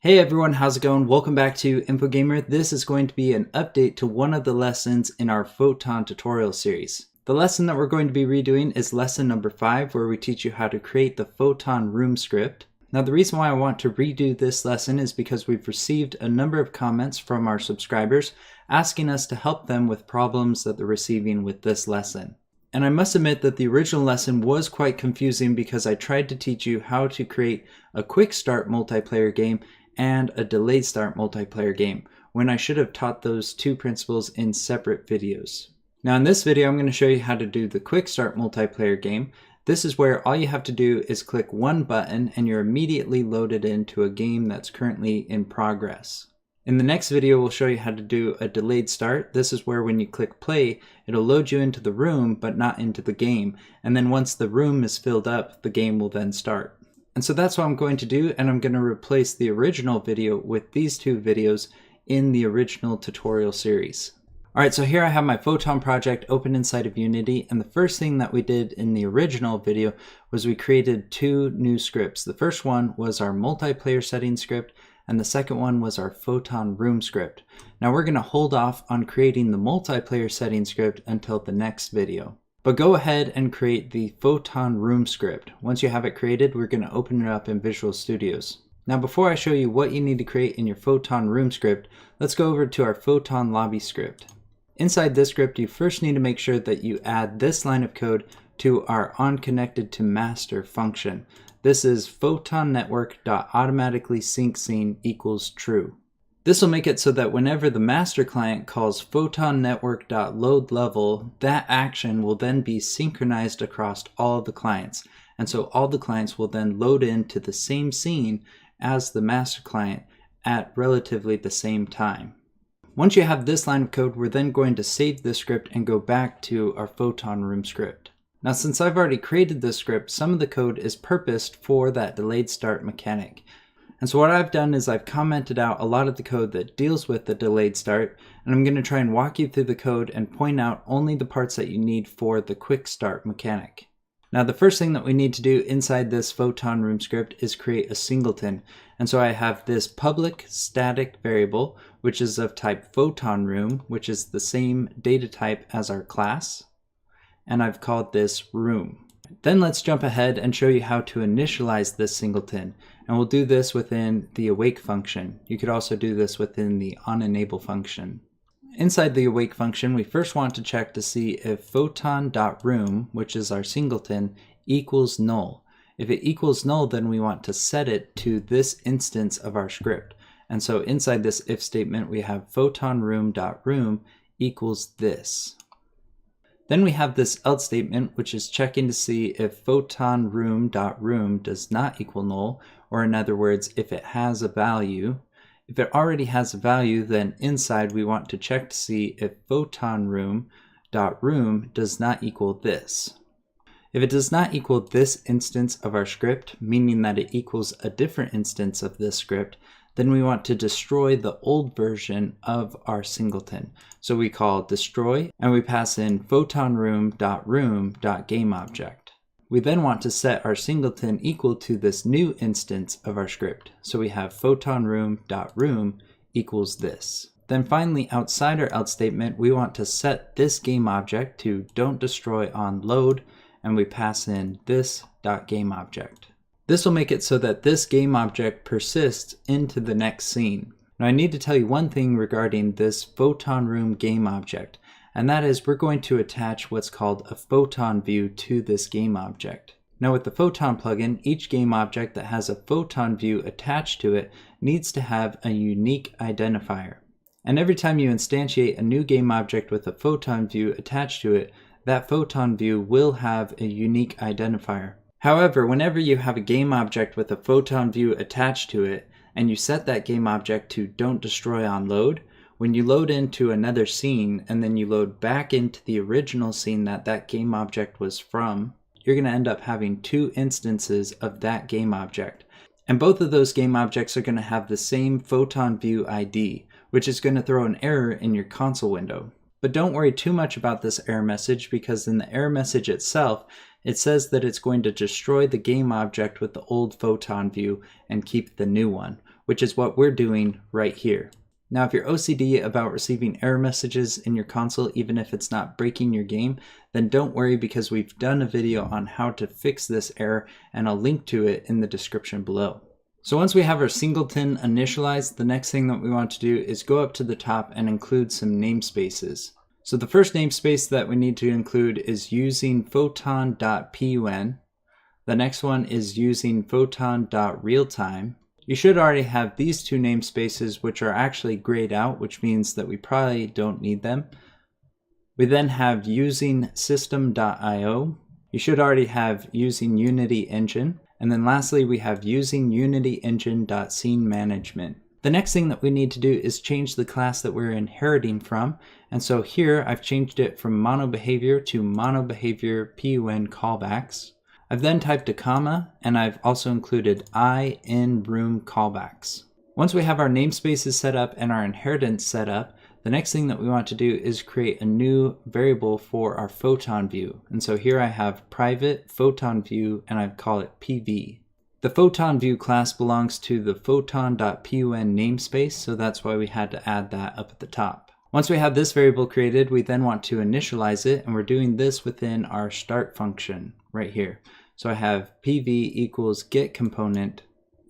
Hey everyone, how's it going? Welcome back to InfoGamer. This is going to be an update to one of the lessons in our Photon tutorial series. The lesson that we're going to be redoing is lesson number 5, where we teach you how to create the Photon Room script. Now the reason why I want to redo this lesson is because we've received a number of comments from our subscribers asking us to help them with problems that they're receiving with this lesson. And I must admit that the original lesson was quite confusing because I tried to teach you how to create a quick start multiplayer game and a delayed start multiplayer game, when I should have taught those two principles in separate videos. Now in this video I'm going to show you how to do the quick start multiplayer game. This is where all you have to do is click one button and you're immediately loaded into a game that's currently in progress. In the next video we'll show you how to do a delayed start. This is where when you click play, it'll load you into the room but not into the game, and then once the room is filled up, the game will then start. And so that's what I'm going to do, and I'm going to replace the original video with these two videos in the original tutorial series. Alright, so here I have my Photon project open inside of Unity, and the first thing that we did in the original video was we created two new scripts. The first one was our multiplayer settings script, and the second one was our Photon Room script. Now we're going to hold off on creating the multiplayer settings script until the next video. But go ahead and create the Photon Room script. Once you have it created, we're going to open it up in Visual Studios. Now before I show you what you need to create in your Photon Room script, let's go over to our Photon Lobby script. Inside this script, you first need to make sure that you add this line of code to our onConnectedToMaster function. This is photonnetwork.automaticallySyncScene equals true. This will make it so that whenever the master client calls photonnetwork.loadLevel, that action will then be synchronized across all of the clients. And so all the clients will then load into the same scene as the master client at relatively the same time. Once you have this line of code, we're then going to save this script and go back to our Photon Room script. Now since I've already created this script, some of the code is purposed for that delayed start mechanic. And so what I've done is I've commented out a lot of the code that deals with the delayed start, and I'm going to try and walk you through the code and point out only the parts that you need for the quick start mechanic. Now the first thing that we need to do inside this Photon Room script is create a singleton. And so I have this public static variable, which is of type Photon Room, which is the same data type as our class. And I've called this room. Then let's jump ahead and show you how to initialize this singleton. And we'll do this within the awake function. You could also do this within the OnEnable function. Inside the awake function, we first want to check to see if photon.room, which is our singleton, equals null. If it equals null, then we want to set it to this instance of our script. And so inside this if statement, we have photonroom.room equals this. Then we have this else statement, which is checking to see if photonroom.room does not equal null, or in other words, if it has a value. If it already has a value, then inside we want to check to see if photonroom.room does not equal this. If it does not equal this instance of our script, meaning that it equals a different instance of this script, then we want to destroy the old version of our singleton. So we call destroy, and we pass in photonroom.room.gameObject. We then want to set our singleton equal to this new instance of our script. So we have photonroom.room equals this. Then finally, outside our else statement, we want to set this game object to don't destroy on load, and we pass in this.gameObject. This will make it so that this game object persists into the next scene. Now I need to tell you one thing regarding this Photon Room game object, and that is we're going to attach what's called a PhotonView to this game object. Now with the Photon plugin, each game object that has a PhotonView attached to it needs to have a unique identifier. And every time you instantiate a new game object with a PhotonView attached to it, that PhotonView will have a unique identifier. However, whenever you have a game object with a PhotonView attached to it, and you set that game object to don't destroy on load, when you load into another scene and then you load back into the original scene that that game object was from, you're going to end up having two instances of that game object. And both of those game objects are going to have the same PhotonView ID, which is going to throw an error in your console window. But don't worry too much about this error message, because in the error message itself, it says that it's going to destroy the game object with the old PhotonView and keep the new one, which is what we're doing right here. Now, if you're OCD about receiving error messages in your console, even if it's not breaking your game, then don't worry, because we've done a video on how to fix this error, and I'll link to it in the description below. So once we have our singleton initialized, the next thing that we want to do is go up to the top and include some namespaces. So the first namespace that we need to include is using photon.pun. The next one is using photon.realtime. You should already have these two namespaces, which are actually grayed out, which means that we probably don't need them. We then have using system.io. You should already have using Unity Engine. And then lastly, we have using Unity Engine.scene management. The next thing that we need to do is change the class that we're inheriting from. And so here I've changed it from MonoBehavior to MonoBehavior PUN callbacks. I've then typed a comma, and I've also included OnRoom callbacks. Once we have our namespaces set up and our inheritance set up, the next thing that we want to do is create a new variable for our PhotonView. And so here I have private PhotonView, and I call it PV. The PhotonView class belongs to the photon.pun namespace, so that's why we had to add that up at the top. Once we have this variable created, we then want to initialize it, and we're doing this within our start function right here. So I have PV equals get component,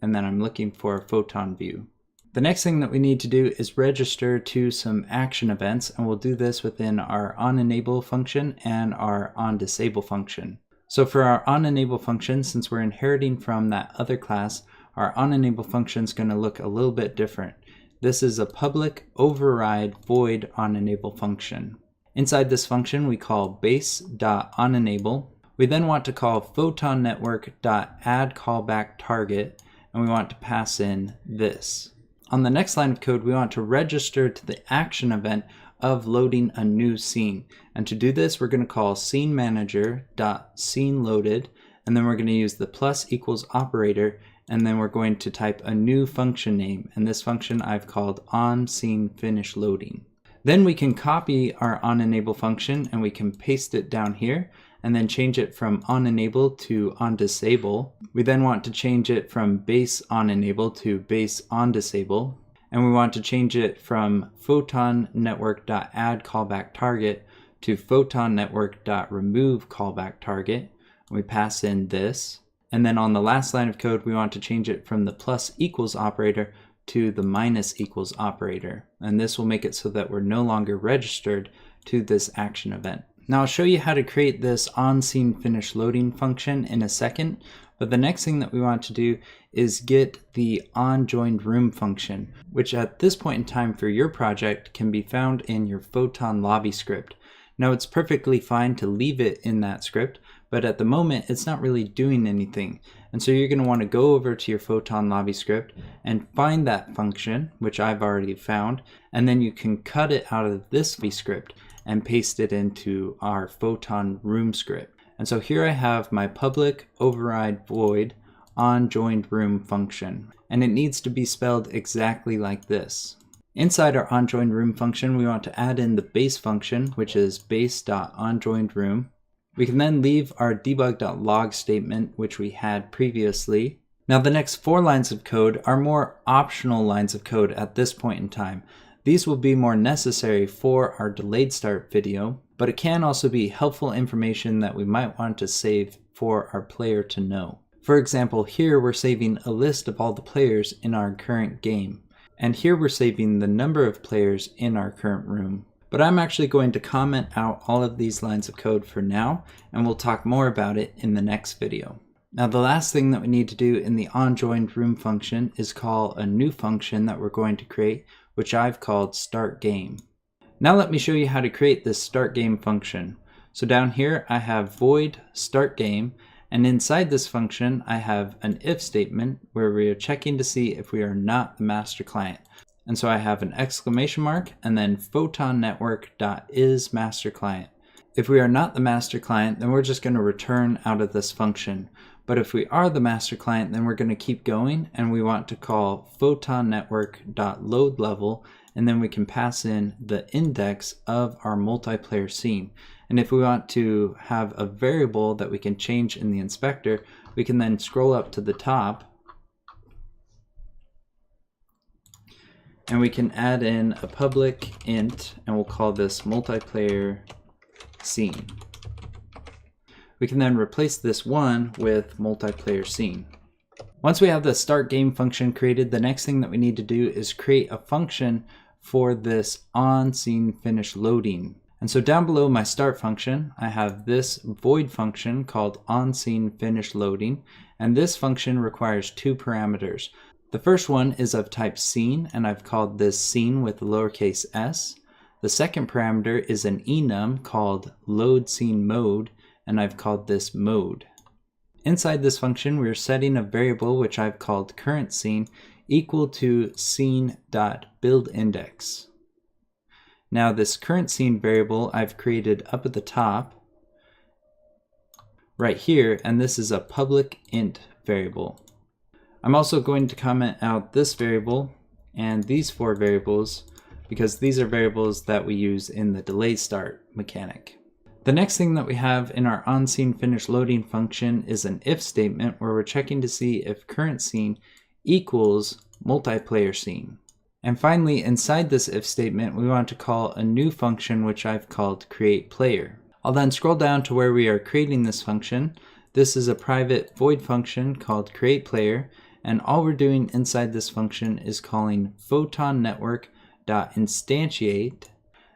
and then I'm looking for PhotonView. The next thing that we need to do is register to some action events, and we'll do this within our OnEnable function and our OnDisable function. So for our OnEnable function, since we're inheriting from that other class, our OnEnable function is going to look a little bit different. This is a public override void OnEnable function. Inside this function, we call base.onEnable. We then want to call photonnetwork.addCallbackTarget, and we want to pass in this. On the next line of code, we want to register to the action event of loading a new scene. And to do this, we're going to call sceneManager.sceneLoaded, and then we're going to use the plus equals operator, and then we're going to type a new function name. And this function I've called onSceneFinishLoading. Then we can copy our OnEnable function, and we can paste it down here, and then change it from OnEnable to OnDisable. We then want to change it from base OnEnable to base OnDisable. And we want to change it from PhotonNetwork.addCallbackTarget to PhotonNetwork.removeCallbackTarget. We pass in this. And then on the last line of code, we want to change it from the plus equals operator to the minus equals operator. And this will make it so that we're no longer registered to this action event. Now I'll show you how to create this onSceneFinishLoading function in a second, but the next thing that we want to do is get the OnJoinRoom function, which at this point in time for your project can be found in your Photon Lobby script. Now it's perfectly fine to leave it in that script, but at the moment it's not really doing anything. And so you're going to want to go over to your Photon Lobby script and find that function, which I've already found, and then you can cut it out of this script and paste it into our Photon Room script. And so here I have my public override void OnJoinRoom function, and it needs to be spelled exactly like this. Inside our OnJoinRoom function, we want to add in the base function, which is base.onJoinRoom. We can then leave our debug.log statement, which we had previously. Now the next 4 lines of code are more optional lines of code at this point in time. These will be more necessary for our delayed start video, but it can also be helpful information that we might want to save for our player to know. For example, here we're saving a list of all the players in our current game. And here we're saving the number of players in our current room. But I'm actually going to comment out all of these lines of code for now, and we'll talk more about it in the next video. Now the last thing that we need to do in the OnJoinRoom function is call a new function that we're going to create, which I've called startGame. Now let me show you how to create this startGame function. So down here I have void startGame, and inside this function I have an if statement where we are checking to see if we are not the master client. And so I have an exclamation mark and then photonnetwork.isMasterClient. If we are not the master client, then we're just going to return out of this function. But if we are the master client, then we're going to keep going, and we want to call photonnetwork.loadLevel, and then we can pass in the index of our multiplayer scene. And if we want to have a variable that we can change in the inspector, we can then scroll up to the top and we can add in a public int, and we'll call this multiplayer scene. We can then replace this one with multiplayer scene. Once we have the start game function created, the next thing that we need to do is create a function for this on scene finish loading. And so down below my start function, I have this void function called on scene finish loading, and this function requires two parameters. The first one is of type scene, and I've called this scene with lowercase s. The second parameter is an enum called load scene mode, and I've called this mode. Inside this function, we're setting a variable which I've called current scene equal to scene.buildIndex. Now this current scene variable I've created up at the top right here, and this is a public int variable. I'm also going to comment out this variable and these four variables because these are variables that we use in the delay start mechanic. The next thing that we have in our on-scene finish loading function is an if statement where we're checking to see if current scene equals multiplayer scene. And finally, inside this if statement, we want to call a new function which I've called createPlayer. I'll then scroll down to where we are creating this function. This is a private void function called createPlayer, and all we're doing inside this function is calling PhotonNetwork.instantiate.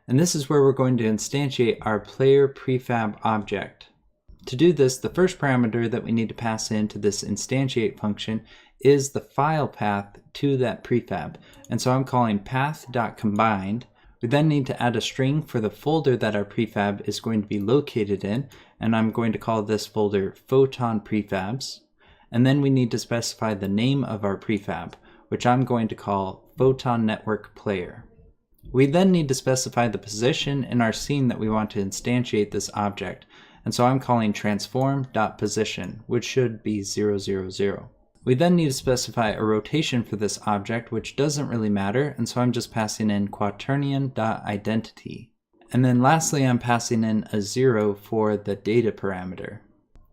And this is where we're going to instantiate our player prefab object. To do this, the first parameter that we need to pass into this instantiate function is the file path to that prefab. And so I'm calling path.combined. We then need to add a string for the folder that our prefab is going to be located in, and I'm going to call this folder Photon Prefabs. And then we need to specify the name of our prefab, which I'm going to call Photon Network Player. We then need to specify the position in our scene that we want to instantiate this object, and so I'm calling transform.position, which should be 0, 0, 0. We then need to specify a rotation for this object, which doesn't really matter, and so I'm just passing in quaternion.identity. And then lastly, I'm passing in a 0 for the data parameter.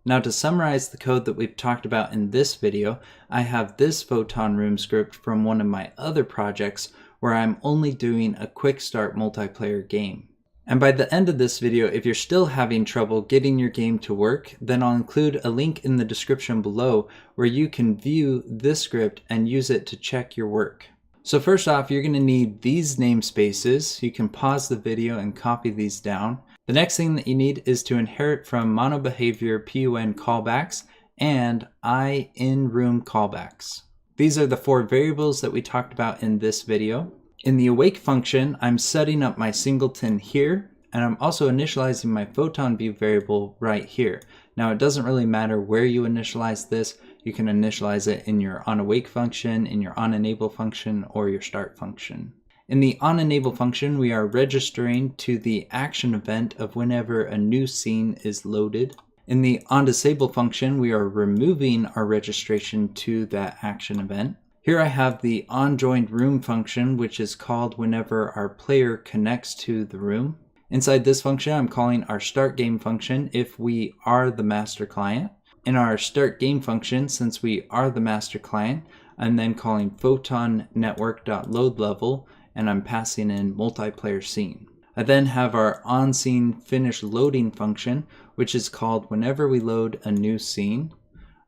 Now to summarize the code that we've talked about in this video, I have this Photon Room script from one of my other projects where I'm only doing a quick start multiplayer game. And by the end of this video, if you're still having trouble getting your game to work, then I'll include a link in the description below where you can view this script and use it to check your work. So first off, you're going to need these namespaces. You can pause the video and copy these down. The next thing that you need is to inherit from MonoBehavior PUN callbacks and OnJoinRoom callbacks. These are the four variables that we talked about in this video. In the awake function, I'm setting up my singleton here, and I'm also initializing my PhotonView variable right here. Now it doesn't really matter where you initialize this. You can initialize it in your onAwake function, in your onEnable function, or your start function. In the onEnable function, we are registering to the action event of whenever a new scene is loaded. In the onDisable function, we are removing our registration to that action event. Here I have the OnJoinRoom function, which is called whenever our player connects to the room. Inside this function, I'm calling our start game function if we are the master client. In our start game function, since we are the master client, I'm then calling PhotonNetwork.loadLevel, and I'm passing in multiplayer scene. I then have our on-scene finish loading function, which is called whenever we load a new scene.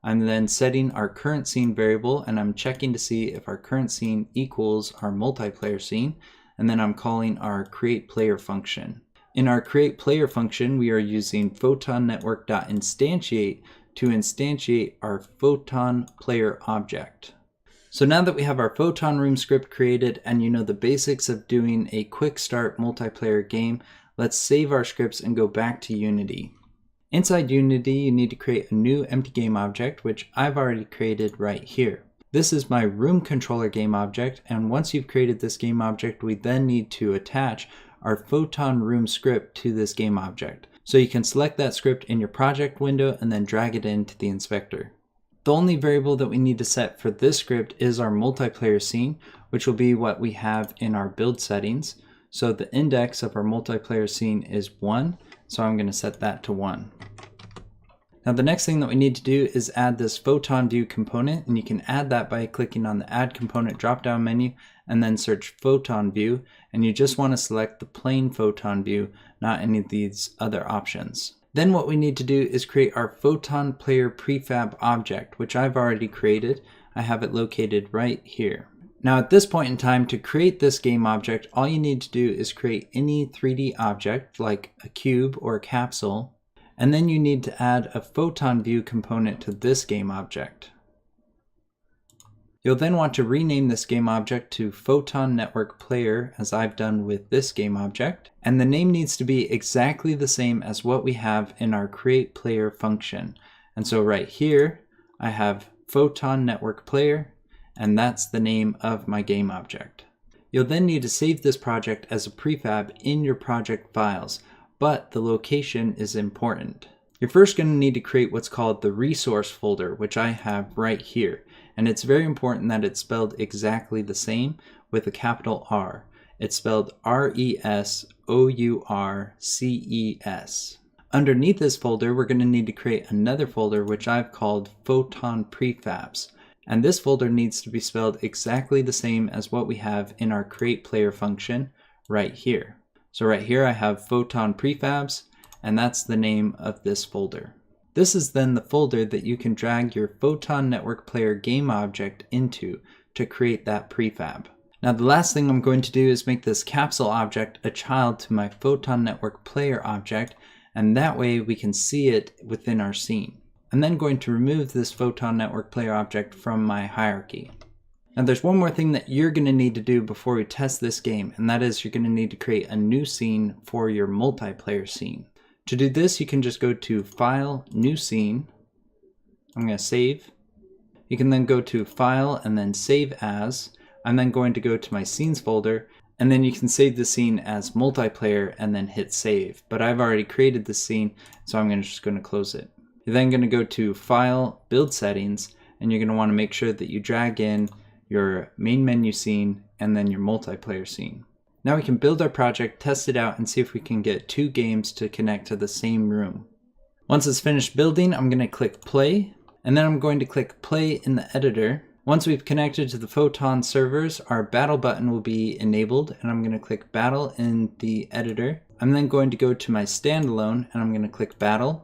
I'm then setting our current scene variable, and I'm checking to see if our current scene equals our multiplayer scene, and then I'm calling our createPlayer function. In our createPlayer function, we are using PhotonNetwork.instantiate to instantiate our Photon Player object. So now that we have our Photon Room script created and you know the basics of doing a quick start multiplayer game, let's save our scripts and go back to Unity. Inside Unity, you need to create a new empty game object, which I've already created right here. This is my room controller game object, and once you've created this game object, we then need to attach our Photon Room script to this game object. So you can select that script in your project window and then drag it into the inspector. The only variable that we need to set for this script is our multiplayer scene, which will be what we have in our build settings. So the index of our multiplayer scene is 1, so I'm going to set that to 1. Now the next thing that we need to do is add this PhotonView component, and you can add that by clicking on the Add Component drop-down menu and then search PhotonView, and you just want to select the plain PhotonView, not any of these other options. Then what we need to do is create our Photon Player prefab object, which I've already created. I have it located right here. Now at this point in time, to create this game object, all you need to do is create any 3D object like a cube or a capsule, and then you need to add a PhotonView component to this game object. You'll then want to rename this game object to Photon Network Player, as I've done with this game object, and the name needs to be exactly the same as what we have in our create player function. And so right here I have Photon Network Player, and that's the name of my game object. You'll then need to save this project as a prefab in your project files, but the location is important. You're first going to need to create what's called the resource folder, which I have right here. And it's very important that it's spelled exactly the same with a capital R. It's spelled R-E-S-O-U-R-C-E-S. Underneath this folder, we're going to need to create another folder which I've called Photon Prefabs. And this folder needs to be spelled exactly the same as what we have in our create player function right here. So right here I have Photon Prefabs, and that's the name of this folder. This is then the folder that you can drag your Photon Network Player game object into to create that prefab. Now the last thing I'm going to do is make this capsule object a child to my Photon Network Player object, and that way we can see it within our scene. I'm then going to remove this Photon Network Player object from my hierarchy. Now there's one more thing that you're going to need to do before we test this game, and that is you're going to need to create a new scene for your multiplayer scene. To do this, you can just go to File, New Scene. I'm going to save. You can then go to File and then Save As. I'm then going to go to my Scenes folder, and then you can save the scene as multiplayer and then hit Save. But I've already created this scene, so I'm just going to close it. You're then going to go to File, Build Settings, and you're going to want to make sure that you drag in your main menu scene and then your multiplayer scene. Now we can build our project, test it out, and see if we can get two games to connect to the same room. Once it's finished building, I'm going to click play, and then I'm going to click play in the editor. Once we've connected to the Photon servers, our battle button will be enabled, and I'm going to click battle in the editor. I'm then going to go to my standalone, and I'm going to click battle.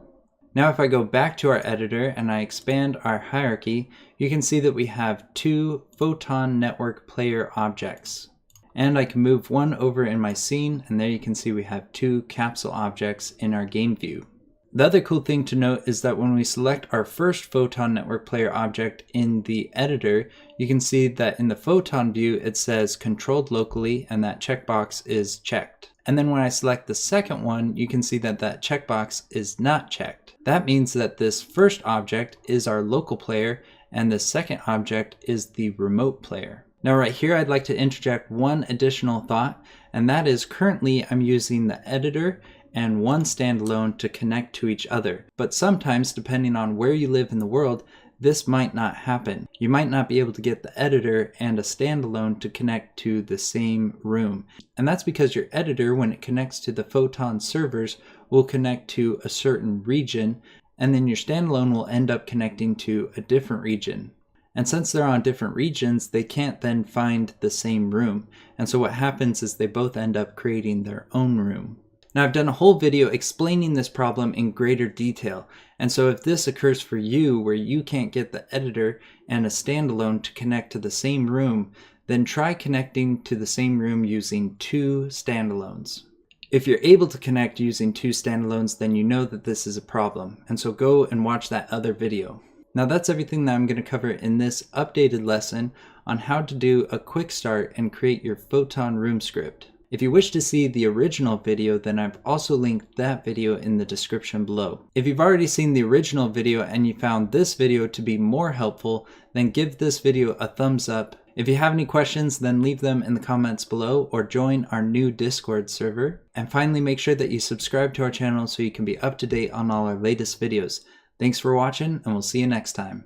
Now if I go back to our editor and I expand our hierarchy, you can see that we have two Photon Network Player objects. And I can move one over in my scene, and there you can see we have two capsule objects in our game view. The other cool thing to note is that when we select our first Photon Network Player object in the editor, you can see that in the Photon view it says controlled locally, and that checkbox is checked. And then when I select the second one, you can see that that checkbox is not checked. That means that this first object is our local player, and the second object is the remote player. Now right here I'd like to interject one additional thought, and that is currently I'm using the editor and one standalone to connect to each other. But sometimes, depending on where you live in the world, this might not happen. You might not be able to get the editor and a standalone to connect to the same room. And that's because your editor, when it connects to the Photon servers, will connect to a certain region, and then your standalone will end up connecting to a different region. And since they're on different regions, they can't then find the same room. And so what happens is they both end up creating their own room. Now I've done a whole video explaining this problem in greater detail. And so if this occurs for you where you can't get the editor and a standalone to connect to the same room, then try connecting to the same room using two standalones. If you're able to connect using two standalones, then you know that this is a problem. And so go and watch that other video. Now that's everything that I'm going to cover in this updated lesson on how to do a quick start and create your Photon Room script. If you wish to see the original video, then I've also linked that video in the description below. If you've already seen the original video and you found this video to be more helpful, then give this video a thumbs up. If you have any questions, then leave them in the comments below or join our new Discord server. And finally, make sure that you subscribe to our channel so you can be up to date on all our latest videos. Thanks for watching, and we'll see you next time.